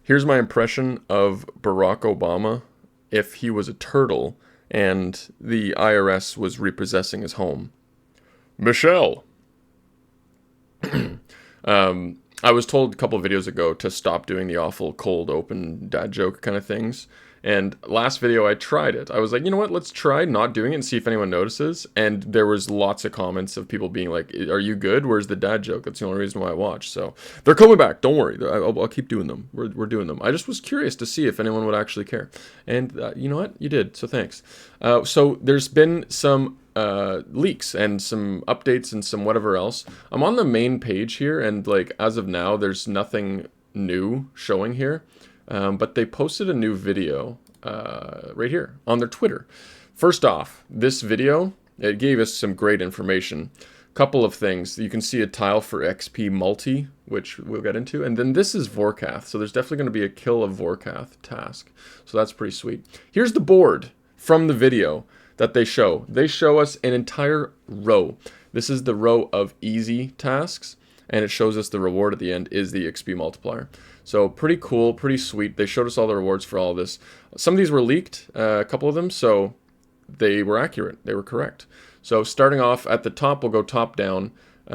Here's my impression of Barack Obama if he was a turtle and the IRS was repossessing his home. Michelle. I was told a couple of videos ago to stop doing the awful cold open dad joke kind of things. And last video I tried it. I was like, you know what, let's try not doing it and see if anyone notices. And there was lots of comments of people being like, are you good? Where's the dad joke? That's the only reason why I watch. So they're coming back. Don't worry. I'll keep doing them. We're doing them. I just was curious to see if anyone would actually care. And you know what? You did. So thanks. So there's been some leaks and some updates and some whatever else. I'm on the main page here, and like as of now, there's nothing new showing here. But they posted a new video right here on their Twitter. First off, this video, it gave us some great information. Couple of things. You can see a tile for XP multi, which we'll get into. And then this is Vorkath. So there's definitely going to be a kill of Vorkath task. So that's pretty sweet. Here's the board from the video that they show. They show us an entire row. This is the row of easy tasks, and it shows us the reward at the end is the XP multiplier. So pretty cool, pretty sweet. They showed us all the rewards for all of this. Some of these were leaked, a couple of them, so they were accurate. They were correct. So starting off at the top, we'll go top down. You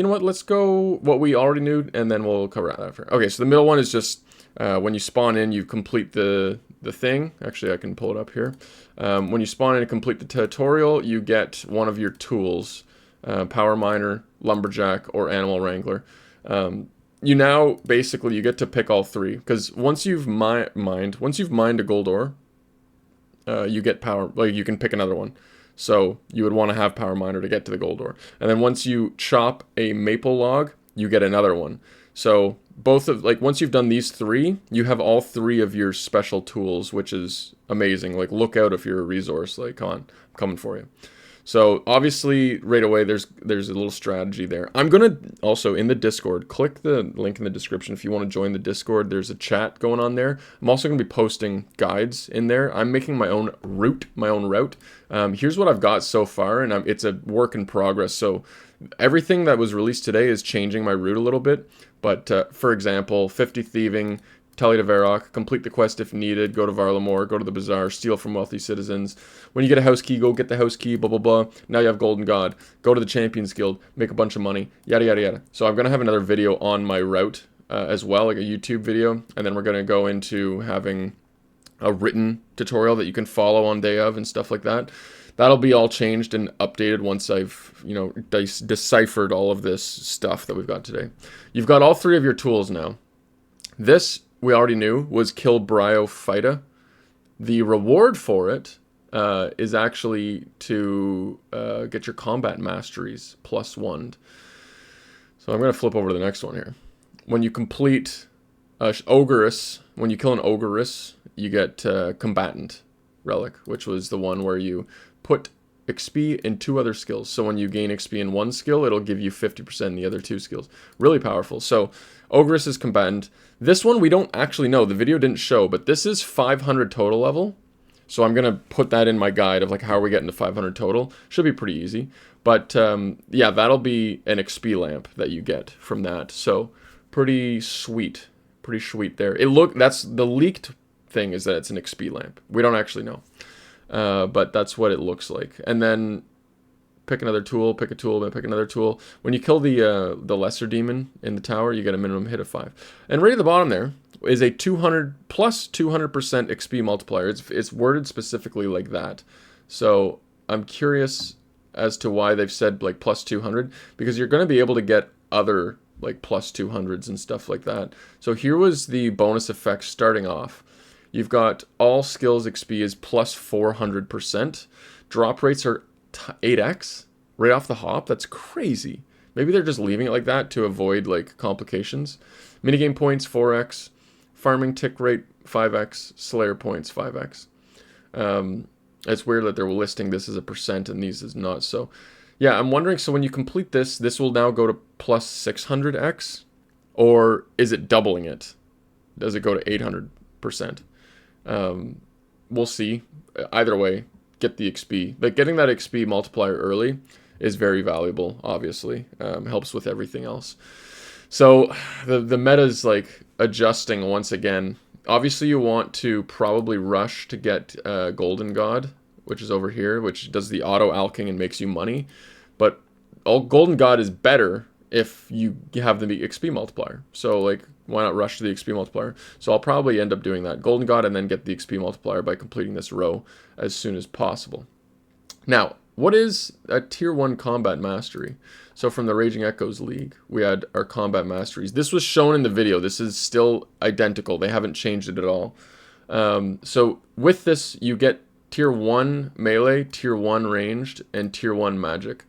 know what? Let's go what we already knew, and then we'll cover that after. Okay, so the middle one is just when you spawn in, you complete the thing. Actually, I can pull it up here. When you spawn in and complete the tutorial, you get one of your tools, power miner, lumberjack, or animal wrangler. You now basically you get to pick all three, because once you've mined a gold ore, you get power. Like you can pick another one. So you would want to have power miner to get to the gold ore, and then once you chop a maple log, you get another one. So both of once you've done these three, you have all three of your special tools, which is amazing. Like look out if you're a resource. Like come on, I'm coming for you. So obviously right away there's a little strategy there. I'm gonna also in the Discord, click the link in the description if you want to join the Discord. There's a chat going on there. I'm also gonna be posting guides in there. I'm making my own route. Here's what I've got so far, and it's a work in progress. So everything that was released today is changing my route a little bit. But for example, 50 thieving, Tally to Varrock, complete the quest if needed, go to Varlamore, go to the Bazaar, steal from wealthy citizens. When you get a house key, go get the house key, blah, blah, blah. Now you have Golden God. Go to the Champions Guild, make a bunch of money, yada, yada, yada. So I'm going to have another video on my route as well, like a YouTube video. And then we're going to go into having a written tutorial that you can follow on day of and stuff like that. That'll be all changed and updated once I've, deciphered all of this stuff that we've got today. You've got all three of your tools now. This, we already knew, was kill Bryophyta. The reward for it is actually to get your combat masteries +1. So I'm going to flip over to the next one here. When you complete Ogress, when you kill an Ogress, you get Combatant Relic, which was the one where you put XP in 2 other skills. So when you gain XP in one skill, it'll give you 50% in the other 2 skills. Really powerful. So Ogress is Combatant. This one we don't actually know. The video didn't show, but this is 500 total level. So I'm going to put that in my guide of how are we getting to 500 total. Should be pretty easy. But yeah, that'll be an XP lamp that you get from that. So pretty sweet. Pretty sweet there. That's the leaked thing, is that it's an XP lamp. We don't actually know. But that's what it looks like. And then pick another tool, pick a tool, then pick another tool. When you kill the lesser demon in the tower, you get a minimum hit of 5. And right at the bottom there is a 200 plus 200% XP multiplier. It's worded specifically like that. So I'm curious as to why they've said plus 200, because you're going to be able to get other plus 200s and stuff like that. So here was the bonus effect starting off. You've got all skills XP is plus 400%. Drop rates are 8x right off the hop. That's crazy. Maybe they're just leaving it like that to avoid complications. Minigame points 4x. Farming tick rate 5x. Slayer points 5x. It's weird that they're listing this as a percent and these is not. So yeah, I'm wondering, so when you complete this will now go to plus 600x? Or is it doubling it? Does it go to 800%? We'll see. Either way, get the XP. Getting that XP multiplier early is very valuable, obviously. Helps with everything else. So the meta is adjusting once again. Obviously, you want to probably rush to get Golden God, which is over here, which does the auto-alking and makes you money. But Golden God is better if you have the XP multiplier. So, like, why not rush to the XP multiplier? So I'll probably end up doing that. Golden God and then get the XP multiplier by completing this row as soon as possible. Now, what is a Tier 1 Combat Mastery? So from the Raging Echoes League, we had our Combat Masteries. This was shown in the video. This is still identical. They haven't changed it at all. So with this, you get Tier 1 Melee, Tier 1 Ranged, and Tier 1 Magic.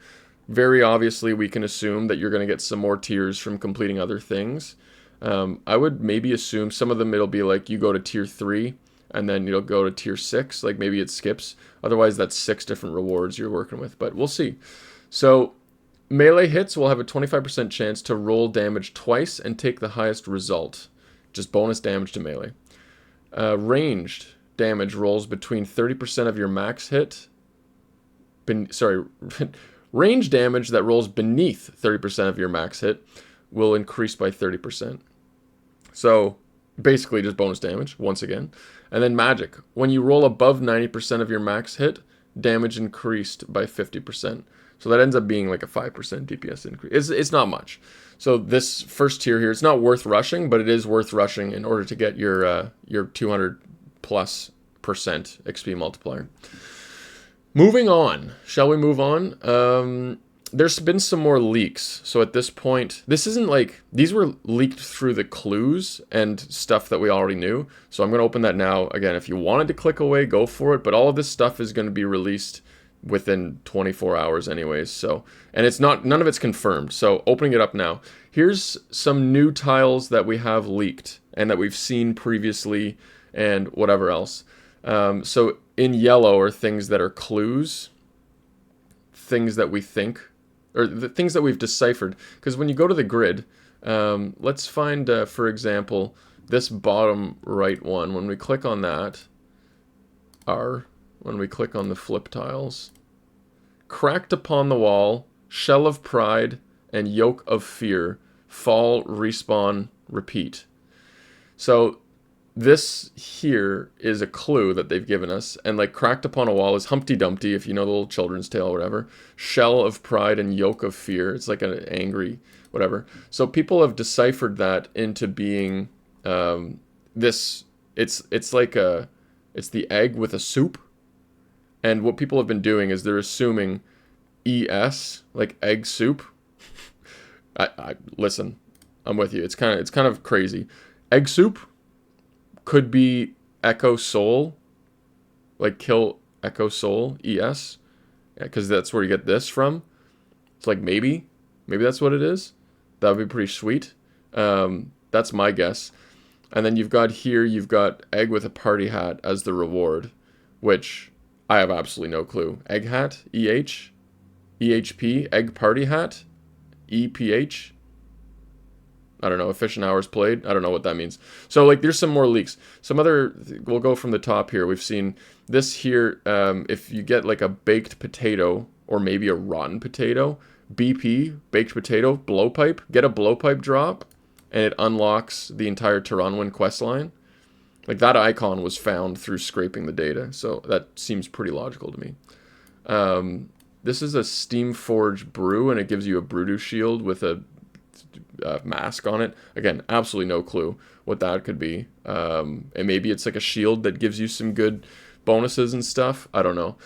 Very obviously, we can assume that you're going to get some more tiers from completing other things. I would maybe assume some of them it'll be like you go to Tier 3, and then you'll go to Tier 6, like maybe it skips. Otherwise, that's 6 different rewards you're working with, but we'll see. So, melee hits will have a 25% chance to roll damage twice and take the highest result. Just bonus damage to melee. Ranged damage rolls between 30% of your max hit. Range damage that rolls beneath 30% of your max hit will increase by 30%. So, basically just bonus damage, once again. And then magic. When you roll above 90% of your max hit, damage increased by 50%. So that ends up being like a 5% DPS increase. It's not much. So this first tier here, it's not worth rushing, but it is worth rushing in order to get your 200+% XP multiplier. Moving on. Shall we move on? There's been some more leaks. So at this point, this isn't like, these were leaked through the clues and stuff that we already knew. So I'm going to open that now. Again, if you wanted to click away, go for it. But all of this stuff is going to be released within 24 hours anyways. So, and it's not, none of it's confirmed. So opening it up now. Here's some new tiles that we have leaked and that we've seen previously and whatever else. So in yellow are things that are clues, things that we think, or the things that we've deciphered. Because when you go to the grid, let's find, for example, this bottom right one. When we click on that, when we click on the flip tiles, cracked upon the wall, shell of pride, and yoke of fear, fall, respawn, repeat. So this here is a clue that they've given us, and like cracked upon a wall is Humpty Dumpty, if you know the little children's tale or whatever. Shell of pride and yoke of fear. It's like an angry whatever. So people have deciphered that into being this. It's like it's the egg with a soup, and what people have been doing is they're assuming ES, like egg soup. I listen, I'm with you. It's kind of crazy. Egg soup could be Echo Soul, like kill Echo Soul, ES, because that's where you get this from. It's like maybe that's what it is. That would be pretty sweet. That's my guess. And then you've got egg with a party hat as the reward, which I have absolutely no clue. Egg hat, EH, EHP, egg party hat, EPH. I don't know, efficient hours played. I don't know what that means. So, like, there's some more leaks. Some other, we'll go from the top here. We've seen this here, if you get, like, a baked potato, or maybe a rotten potato, BP, baked potato, blowpipe, get a blowpipe drop, and it unlocks the entire Taranwin questline. Like, that icon was found through scraping the data, so that seems pretty logical to me. This is a Steamforged brew, and it gives you a Brudu shield with a mask on it. Again, absolutely no clue what that could be. And maybe it's like a shield that gives you some good bonuses and stuff. I don't know.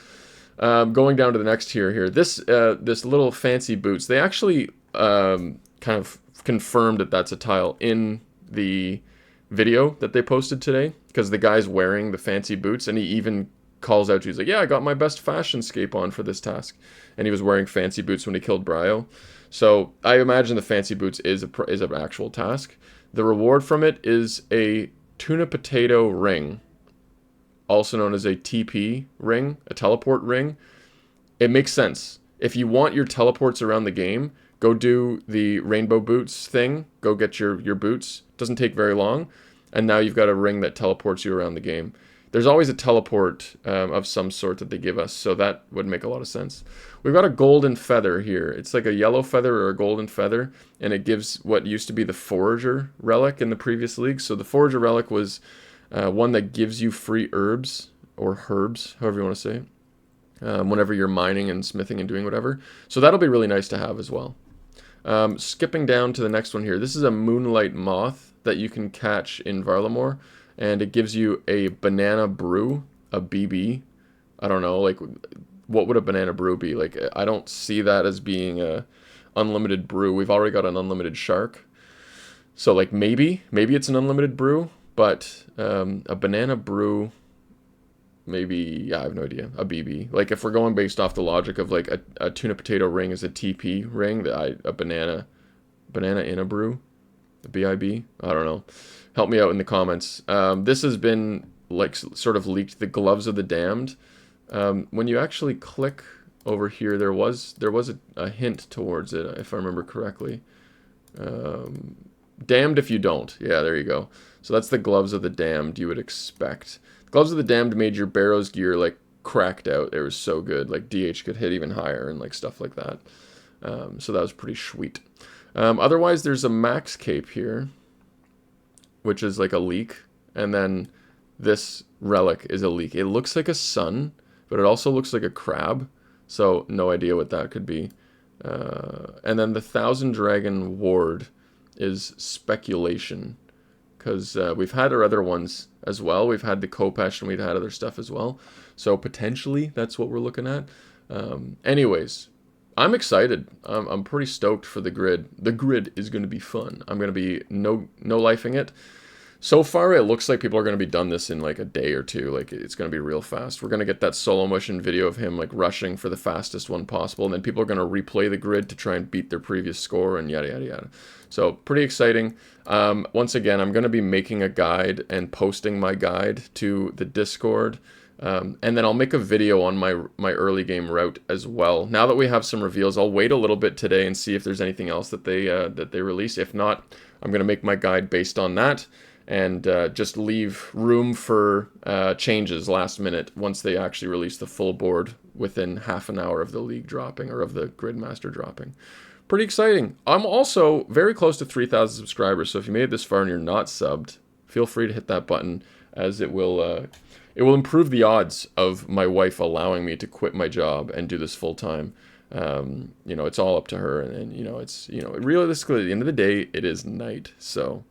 Going down to the next tier here. This little fancy boots. They actually kind of confirmed that that's a tile in the video that they posted today, because the guy's wearing the fancy boots, and he even calls out to you. He's like, yeah, I got my best fashion scape on for this task. And he was wearing fancy boots when he killed Bryo. So I imagine the fancy boots is an actual task. The reward from it is a tuna potato ring, also known as a TP ring, a teleport ring. It makes sense. If you want your teleports around the game, go do the rainbow boots thing. Go get your boots. Doesn't take very long. And now you've got a ring that teleports you around the game. there's always a teleport of some sort that they give us, so that would make a lot of sense. We've got a golden feather here. It's like a yellow feather or a golden feather, and it gives what used to be the forager relic in the previous league. So the forager relic was one that gives you free herbs, or herbs, however you want to say it, whenever you're mining and smithing and doing whatever. So that'll be really nice to have as well. Skipping down to the next one here. This is a moonlight moth that you can catch in Varlamore, and it gives you a banana brew, a BB. I don't know, like, what would a banana brew be? Like, I don't see that as being a unlimited brew. We've already got an unlimited shark. So, like, maybe it's an unlimited brew, but a banana brew, maybe, yeah, I have no idea. A BB. Like, if we're going based off the logic of, like, a tuna potato ring is a TP ring, a banana in a brew, a BIB, I don't know. Help me out in the comments. This has been, like, sort of leaked, the gloves of the damned. When you actually click over here, there was a hint towards it, if I remember correctly. Damned if you don't. Yeah, there you go. So that's the gloves of the damned you would expect. Gloves of the damned made your Barrow's gear, like, cracked out. It was so good. Like, DH could hit even higher and, like, stuff like that. So that was pretty sweet. Otherwise, there's a max cape here, which is like a leak, and then this relic is a leak. It looks like a sun, but it also looks like a crab, so no idea what that could be. And then the Thousand Dragon Ward is speculation, because we've had our other ones as well. We've had the Kopesh, and we've had other stuff as well, so potentially that's what we're looking at. Anyways, I'm excited. I'm pretty stoked for the grid. The grid is going to be fun. I'm going to be no lifing it. So far, it looks like people are going to be done this in like a day or two. Like, it's going to be real fast. We're going to get that solo motion video of him like rushing for the fastest one possible, and then people are going to replay the grid to try and beat their previous score and yada yada yada. So pretty exciting. Once again, I'm going to be making a guide and posting my guide to the Discord. And then I'll make a video on my early game route as well. Now that we have some reveals, I'll wait a little bit today and see if there's anything else that they release. If not, I'm going to make my guide based on that, and just leave room for changes last minute once they actually release the full board within half an hour of the league dropping, or of the Gridmaster dropping. Pretty exciting. I'm also very close to 3,000 subscribers, so if you made it this far and you're not subbed, feel free to hit that button, as it will improve the odds of my wife allowing me to quit my job and do this full time. You know, it's all up to her, and you know, it's, you know, realistically, at the end of the day, it is night, so